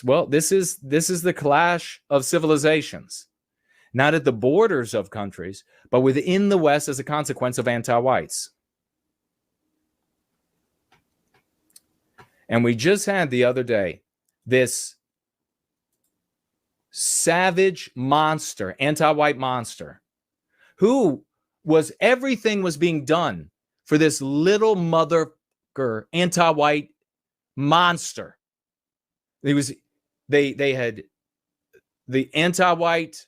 Well, this is the clash of civilizations, not at the borders of countries, but within the West as a consequence of anti-whites. And we just had the other day this savage monster, anti-white monster, who was, everything was being done for this little motherfucker anti-white monster. They had, the anti-white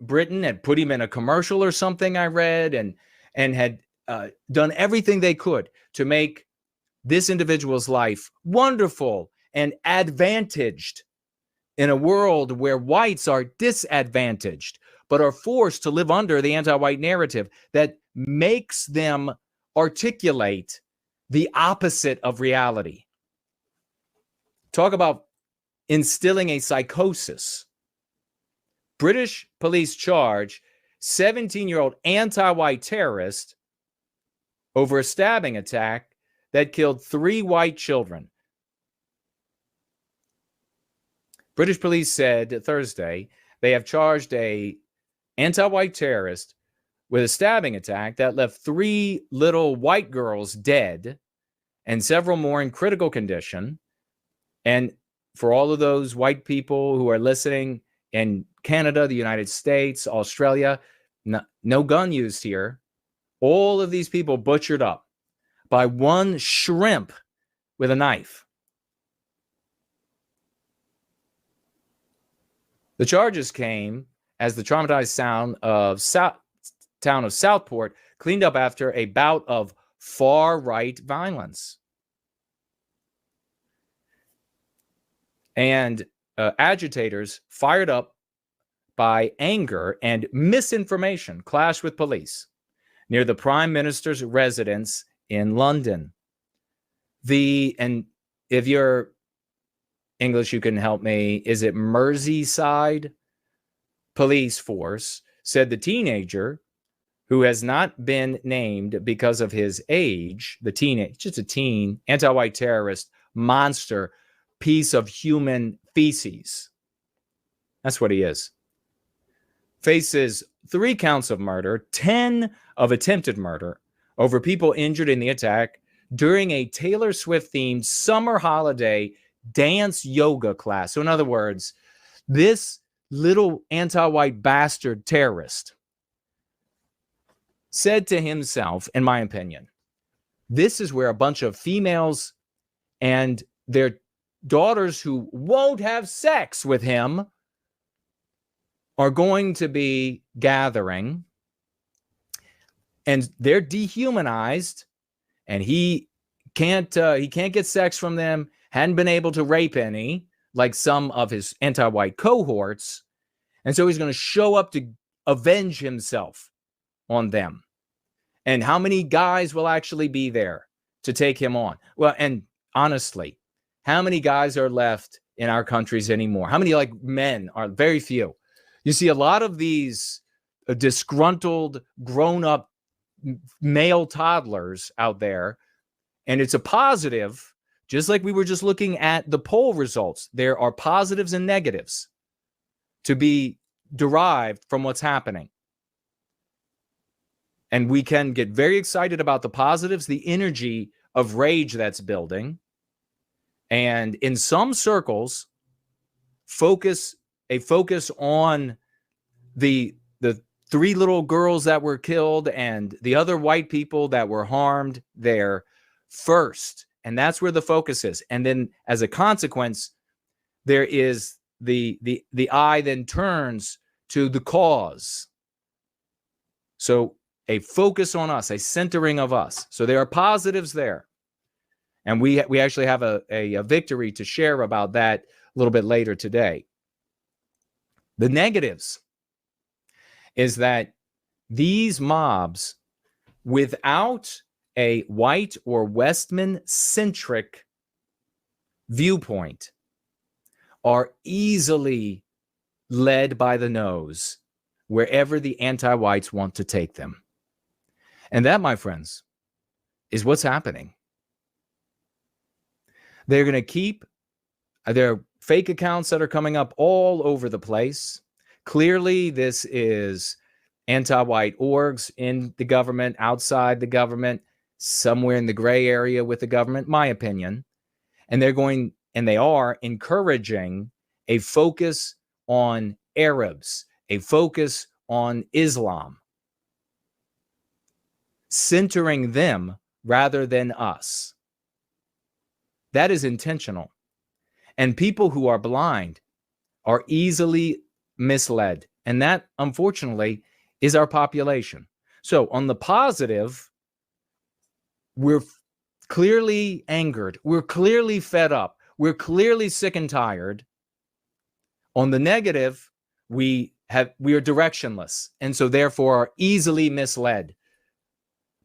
Britain had put him in a commercial or something, I read, and had done everything they could to make this individual's life wonderful and advantaged in a world where whites are disadvantaged, but are forced to live under the anti-white narrative that makes them articulate the opposite of reality. Talk about instilling a psychosis. British police charge 17-year-old anti-white terrorist over a stabbing attack that killed 3 white children. British police said Thursday they have charged a anti-white terrorist with a stabbing attack that left 3 little white girls dead and several more in critical condition. And for all of those white people who are listening in Canada, the United States, Australia, no gun used here. All of these people butchered up by one shrimp with a knife. The charges came as the traumatized town of Southport cleaned up after a bout of far-right violence. And agitators fired up by anger and misinformation clashed with police near the Prime Minister's residence in London. And if you're English, you can help me. Is it Merseyside police force said the teenager, who has not been named because of his age, just a teen, anti-white terrorist, monster, piece of human feces. That's what he is. Faces 3 counts of murder, 10 of attempted murder over people injured in the attack during a Taylor Swift-themed summer holiday dance yoga class. So in other words, this little anti-white bastard terrorist said to himself, in my opinion, this is where a bunch of females and their daughters who won't have sex with him are going to be gathering, and they're dehumanized, and he can't get sex from them, hadn't been able to rape any like some of his anti-white cohorts, and so he's going to show up to avenge himself on them. And how many guys will actually be there to take him on? Well, and honestly, how many guys are left in our countries anymore? How many men are? Very few. You see a lot of these disgruntled, grown-up male toddlers out there, and it's a positive, just like we were just looking at the poll results. There are positives and negatives to be derived from what's happening. And we can get very excited about the positives, the energy of rage that's building. And in some circles, focus on the 3 little girls that were killed and the other white people that were harmed there first. And that's where the focus is. And then as a consequence, there is the eye then turns to the cause. So a focus on us, a centering of us. So there are positives there. And we actually have a victory to share about that a little bit later today. The negatives is that these mobs, without a white or Westman-centric viewpoint, are easily led by the nose wherever the anti-whites want to take them. And that, my friends, is what's happening. They're going to keep their fake accounts that are coming up all over the place. Clearly, this is anti-white orgs in the government, outside the government, somewhere in the gray area with the government, my opinion. And they are encouraging a focus on Arabs, a focus on Islam, centering them rather than us. That is intentional. And people who are blind are easily misled. And that, unfortunately, is our population. So on the positive, we're clearly angered. We're clearly fed up. We're clearly sick and tired. On the negative, we are directionless, and so therefore are easily misled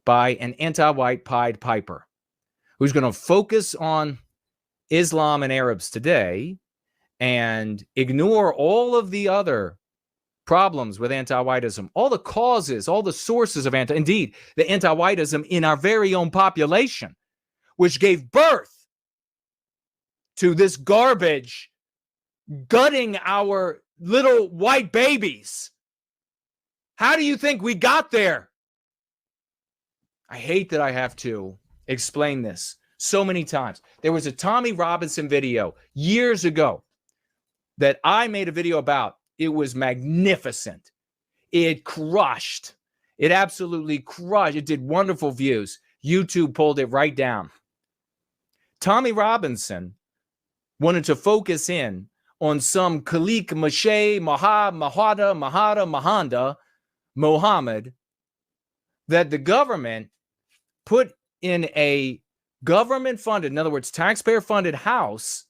by an anti-white Pied Piper who's going to focus on Islam and Arabs today and ignore all of the other problems with anti-whiteism, all the causes, all the sources of indeed, the anti-whiteism in our very own population, which gave birth to this garbage gutting our little white babies. How do you think we got there? I hate that I have to explain this so many times. There was a Tommy Robinson video years ago that I made a video about. It was magnificent. It crushed. It absolutely crushed. It did wonderful views. YouTube pulled it right down. Tommy Robinson wanted to focus in on some Khalik Mashay Mohammed that the government put in a government-funded, in other words, taxpayer-funded house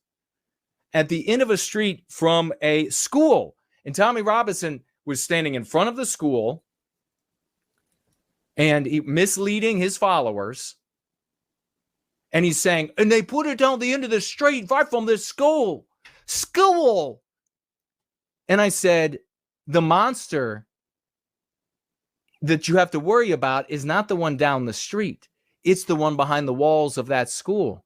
at the end of a street from a school. And Tommy Robinson was standing in front of the school and misleading his followers. And he's saying, and they put it down the end of the street right from this school. And I said, the monster that you have to worry about is not the one down the street. It's the one behind the walls of that school.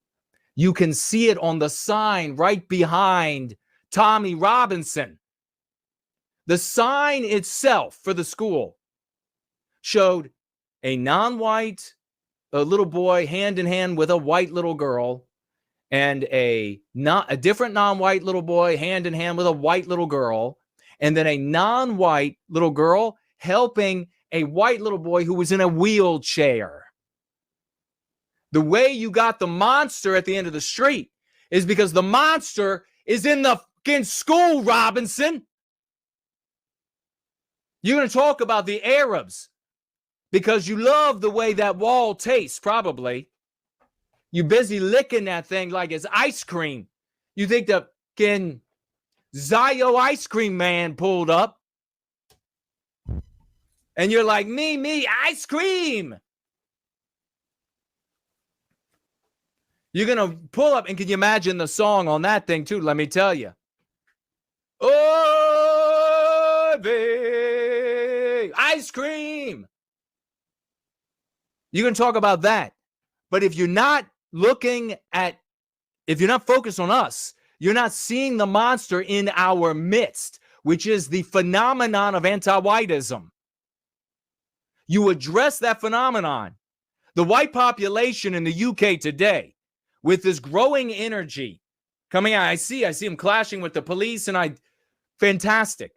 You can see it on the sign right behind Tommy Robinson. The sign itself for the school showed a non-white little boy hand in hand with a white little girl, and a different non-white little boy hand in hand with a white little girl, and then a non-white little girl helping a white little boy who was in a wheelchair. The way you got the monster at the end of the street is because the monster is in the fucking school, Robinson. You're going to talk about the Arabs because you love the way that wall tastes, probably. You busy licking that thing like it's ice cream. You think the fucking Zio ice cream man pulled up. And you're like, me, ice cream. You're going to pull up, and can you imagine the song on that thing too? Let me tell you. Oh, baby, ice cream. You're going to talk about that. But if you're not if you're not focused on us, you're not seeing the monster in our midst, which is the phenomenon of anti-whiteism. You address that phenomenon. The white population in the UK today, with this growing energy coming out, I see them clashing with the police, and fantastic.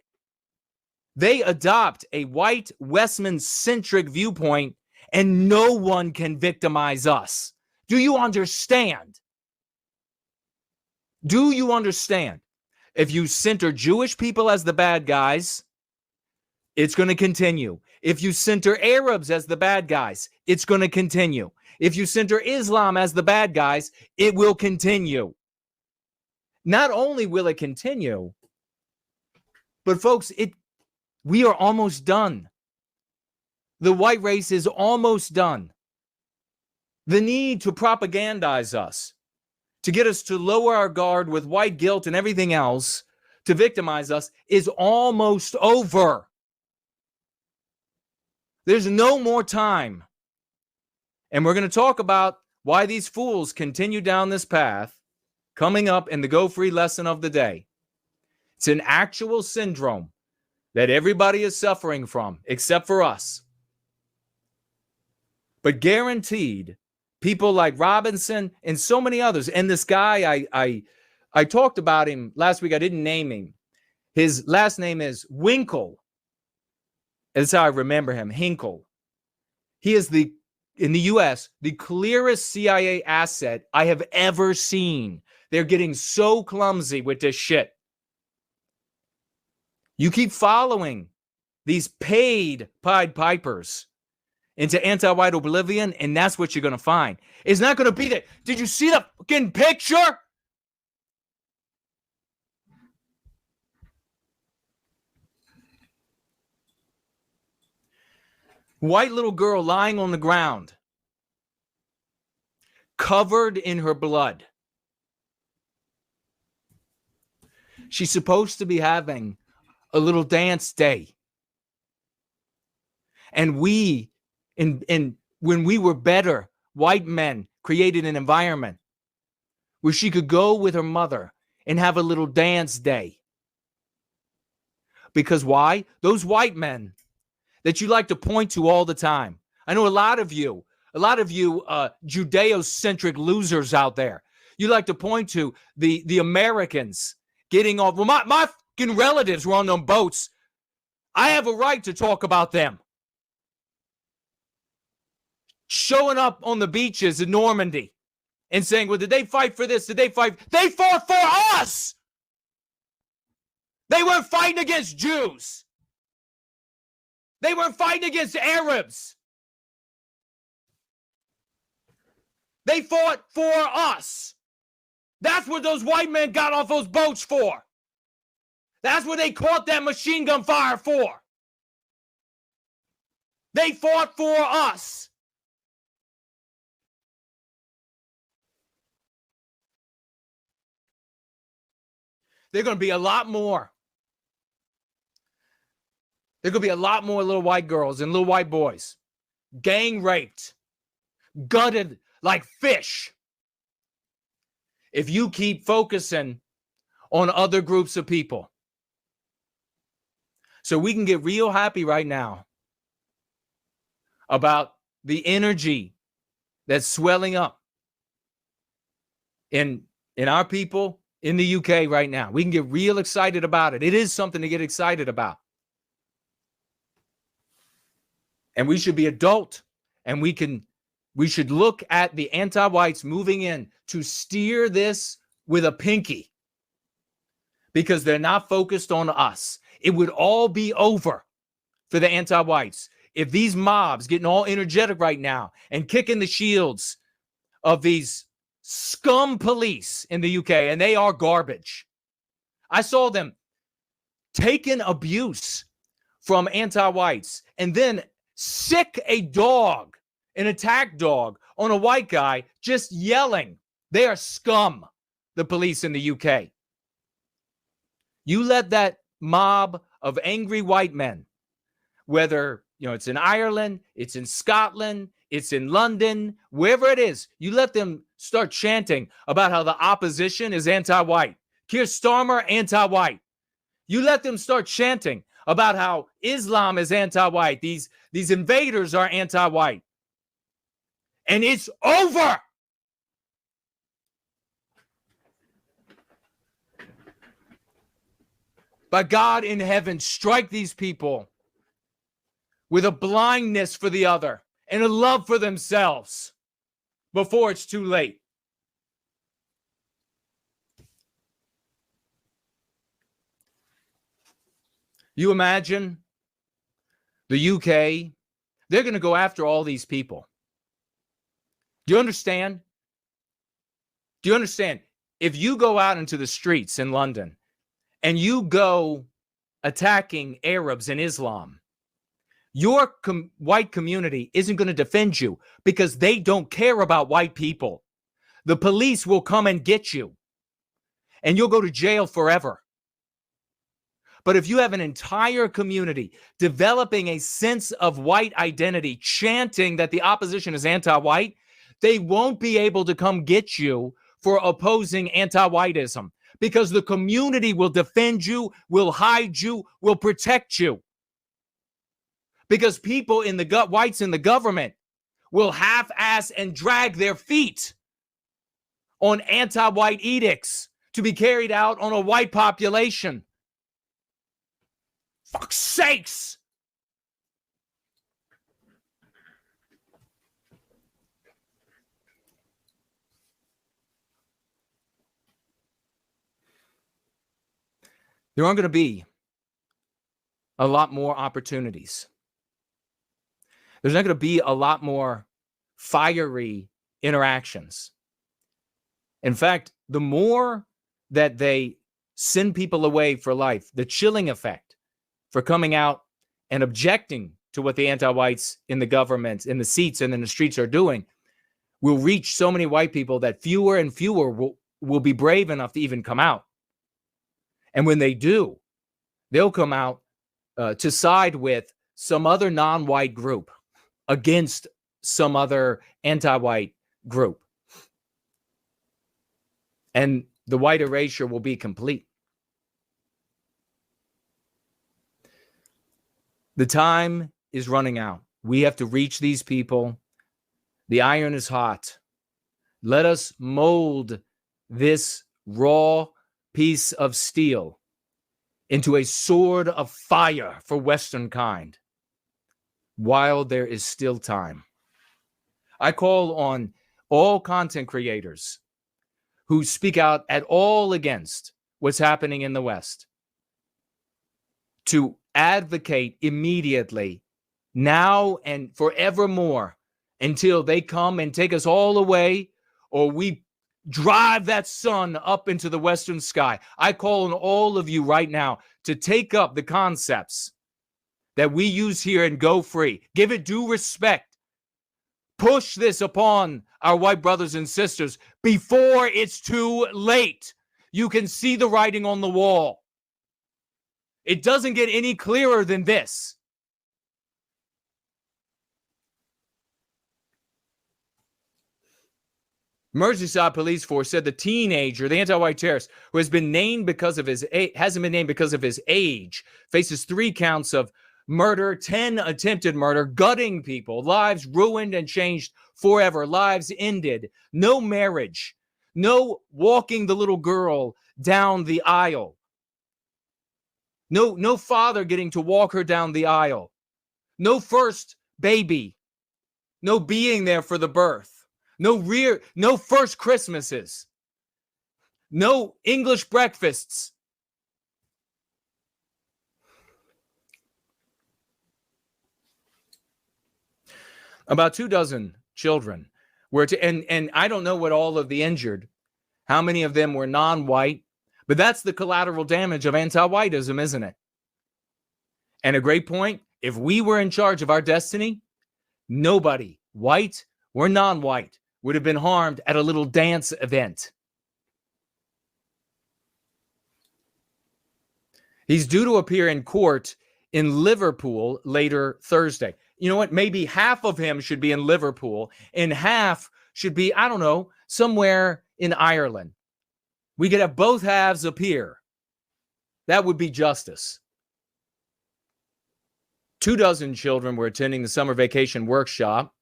They adopt a white Westman-centric viewpoint, and no one can victimize us. Do you understand? Do you understand? If you center Jewish people as the bad guys, it's going to continue. If you center Arabs as the bad guys, it's going to continue. If you center Islam as the bad guys, it will continue. Not only will it continue, but folks, we are almost done. The white race is almost done. The need to propagandize us, to get us to lower our guard with white guilt and everything else, to victimize us, is almost over. There's no more time. And we're going to talk about why these fools continue down this path coming up in the Go Free lesson of the day. It's an actual syndrome that everybody is suffering from, except for us. But guaranteed, people like Robinson and so many others, and this guy, I talked about him last week. I didn't name him. His last name is Winkle. That's how I remember him, Hinkle. He is in the U.S., the clearest CIA asset I have ever seen. They're getting so clumsy with this shit. You keep following these paid Pied Pipers into anti-white oblivion, and that's what you're going to find. It's not going to be that. Did you see the fucking picture? White little girl lying on the ground, covered in her blood. She's supposed to be having a little dance day. And when we were better, white men created an environment where she could go with her mother and have a little dance day. Because why? Those white men that you like to point to all the time. I know a lot of you Judeo-centric losers out there. You like to point to the Americans getting off. Well, my fucking relatives were on them boats. I have a right to talk about them. Showing up on the beaches in Normandy and saying, well, did they fight for this? Did they fight? They fought for us. They weren't fighting against Jews. They weren't fighting against Arabs. They fought for us. That's what those white men got off those boats for. That's what they caught that machine gun fire for. They fought for us. They're going to be a lot more. There are going to be a lot more little white girls and little white boys gang raped, gutted like fish. If you keep focusing on other groups of people. So we can get real happy right now about the energy that's swelling up in our people in the UK right now. We can get real excited about it. It is something to get excited about. And we should be adult, and we should look at the anti-whites moving in to steer this with a pinky, because they're not focused on us. It would all be over for the anti-whites if these mobs getting all energetic right now and kicking the shields of these scum police in the UK, and they are garbage. I saw them taking abuse from anti-whites and then sick a dog, an attack dog, on a white guy, just yelling. They are scum, the police in the UK. You let that mob of angry white men, whether it's in Ireland, it's in Scotland, it's in London, wherever it is, you let them start chanting about how the opposition is anti-white. Keir Starmer, anti-white. You let them start chanting about how Islam is anti-white. These invaders are anti-white. And it's over. By God in heaven, strike these people with a blindness for the other and a love for themselves before it's too late. You imagine the UK, they're going to go after all these people. Do you understand? Do you understand? If you go out into the streets in London and you go attacking Arabs and Islam, your white community isn't going to defend you because they don't care about white people. The police will come and get you, and you'll go to jail forever. But if you have an entire community developing a sense of white identity, chanting that the opposition is anti-white, they won't be able to come get you for opposing anti-whiteism, because the community will defend you, will hide you, will protect you. Because people in the whites in the government will half-ass and drag their feet on anti-white edicts to be carried out on a white population. Fuck's sakes! There aren't going to be a lot more opportunities. There's not going to be a lot more fiery interactions. In fact, the more that they send people away for life, the chilling effect for coming out and objecting to what the anti-whites in the government, in the seats and in the streets are doing, will reach so many white people that fewer and fewer will be brave enough to even come out. And when they do, they'll come out to side with some other non-white group against some other anti-white group. And the white erasure will be complete. The time is running out. We have to reach these people. The iron is hot. Let us mold this raw piece of steel into a sword of fire for Western kind while there is still time. I call on all content creators who speak out at all against what's happening in the West to advocate immediately, now and forevermore, until they come and take us all away, or we drive that sun up into the western sky. I call on all of you right now to take up the concepts that we use here and go free. Give it due respect. Push this upon our white brothers and sisters before it's too late. You can see the writing on the wall. It doesn't get any clearer than this. Merseyside police force said the teenager, the anti-white terrorist, who has been named because of his hasn't been named because of his age, faces 3 counts of murder, 10 attempted murder, gutting people, lives ruined and changed forever, lives ended, no marriage, no walking the little girl down the aisle, no father getting to walk her down the aisle, no first baby, no being there for the birth. No first Christmases. No English breakfasts. About 24 children were and I don't know what all of the injured, how many of them were non-white, but that's the collateral damage of anti-whiteism, isn't it? And a great point, if we were in charge of our destiny, nobody, white or non-white, would have been harmed at a little dance event. He's due to appear in court in Liverpool later Thursday. You know what? Maybe half of him should be in Liverpool and half should be, I don't know, somewhere in Ireland. We could have both halves appear. That would be justice. 24 children were attending the summer vacation workshop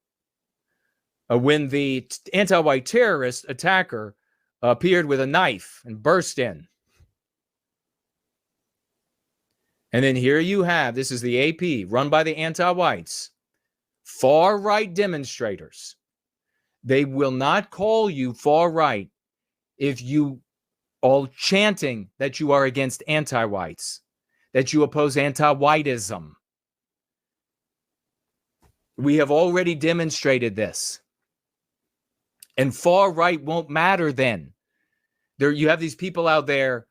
when the anti-white terrorist attacker appeared with a knife and burst in. And then here you have, this is the AP, run by the anti-whites, far-right demonstrators. They will not call you far-right if you are chanting that you are against anti-whites, that you oppose anti-whiteism. We have already demonstrated this. And far right won't matter then. You have these people out there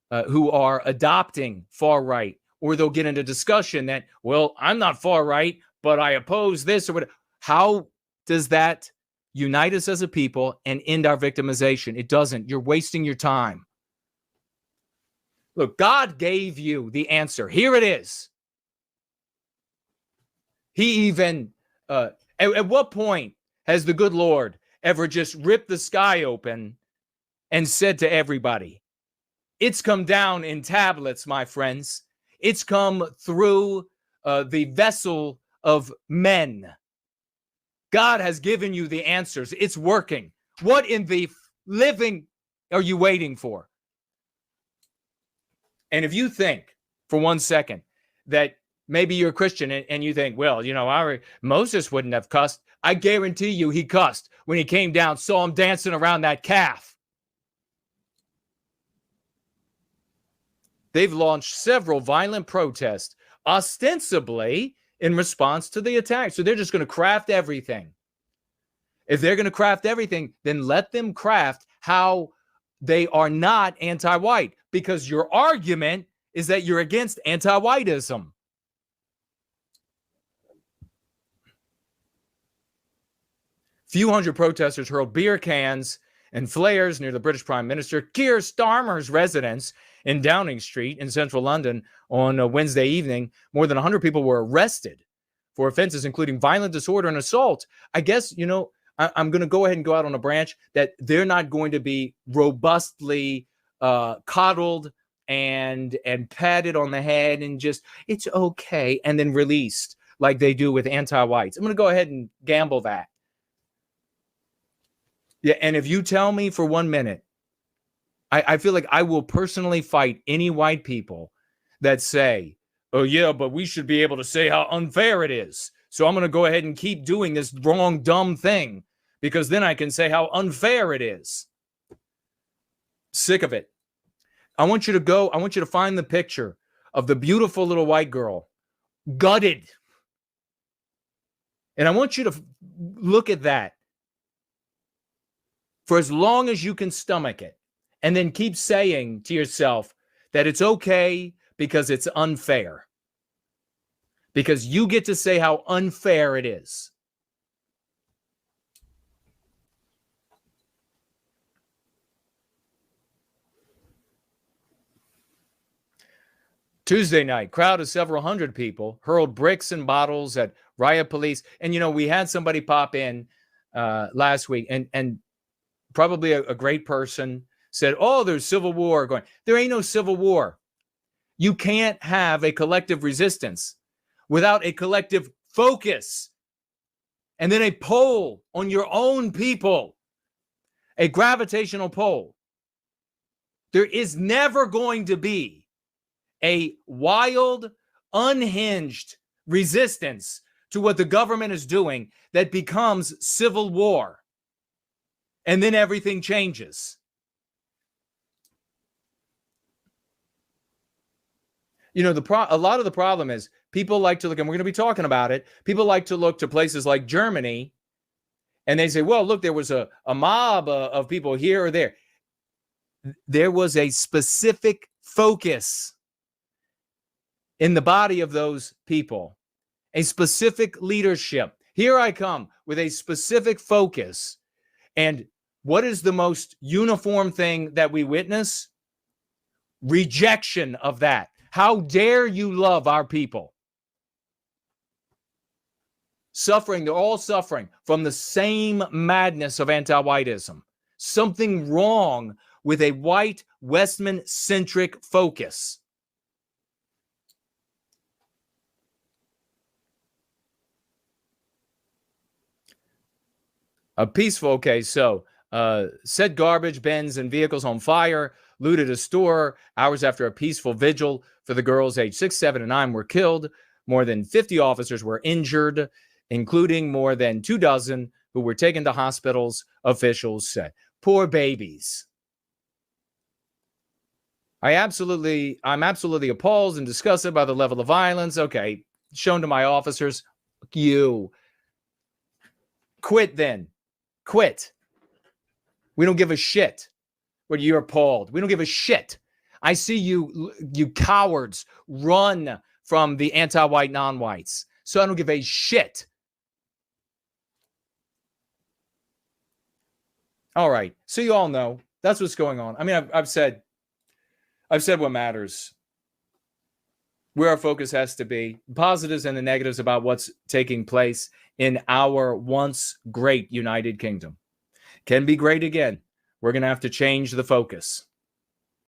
who are adopting far right, or they'll get into discussion that, well, I'm not far right, but I oppose this or whatever. How does that unite us as a people and end our victimization? It doesn't. You're wasting your time. Look, God gave you the answer. Here it is. He even, at what point has the good Lord ever just ripped the sky open and said to everybody, it's come down in tablets, my friends. It's come through the vessel of men. God has given you the answers. It's working. What in the living are you waiting for? And if you think for 1 second that maybe you're a Christian and you think, well, you know, Moses wouldn't have cussed. I guarantee you he cussed when he came down, saw him dancing around that calf. They've launched several violent protests, ostensibly in response to the attack. So they're just going to craft everything. If they're going to craft everything, then let them craft how they are not anti-white, because your argument is that you're against anti-whiteism. Few hundred protesters hurled beer cans and flares near the British Prime Minister Keir Starmer's residence in Downing Street in central London on Wednesday evening. More than 100 people were arrested for offenses including violent disorder and assault. I guess, you know, I'm going to go ahead and go out on a branch that they're not going to be robustly coddled and patted on the head and just, it's okay, and then released like they do with anti-whites. I'm going to go ahead and gamble that. Yeah, and if you tell me for 1 minute, I feel like I will personally fight any white people that say, oh, yeah, but we should be able to say how unfair it is. So I'm going to go ahead and keep doing this wrong, dumb thing, because then I can say how unfair it is. Sick of it. I want you to find the picture of the beautiful little white girl, gutted. And I want you to look at that for as long as you can stomach it, and then keep saying to yourself that it's okay because it's unfair. Because you get to say how unfair it is. Tuesday night, crowd of several hundred people hurled bricks and bottles at riot police. And, you know, we had somebody pop in last week and probably a great person said, oh, there's civil war going. There ain't no civil war. You can't have a collective resistance without a collective focus and then a pull on your own people, a gravitational pull. There is never going to be a wild, unhinged resistance to what the government is doing that becomes civil war. And then everything changes. You know, a lot of the problem is people like to look, and we're going to be talking about it, people like to look to places like Germany, and they say, well, look, there was a mob of people here or there. There was a specific focus in the body of those people, a specific leadership. Here I come with a specific focus. And what is the most uniform thing that we witness? Rejection of that. How dare you love our people? Suffering, they're all suffering from the same madness of anti-whiteism. Something wrong with a white Westman-centric focus. Set garbage bins and vehicles on fire, looted a store hours after a peaceful vigil for the girls aged 6, 7, and 9 were killed. More than 50 officers were injured, including more than 24 who were taken to hospitals, officials said. Poor babies. I'm absolutely appalled and disgusted by the level of violence. Okay, shown to my officers. You. Quit then. Quit. We don't give a shit when you're appalled. We don't give a shit. I see you cowards run from the anti-white non-whites. So I don't give a shit. All right. So you all know that's what's going on. I mean, I've said I've said what matters. Where our focus has to be, positives and the negatives about what's taking place in our once great United Kingdom. Can be great again. We're going to have to change the focus.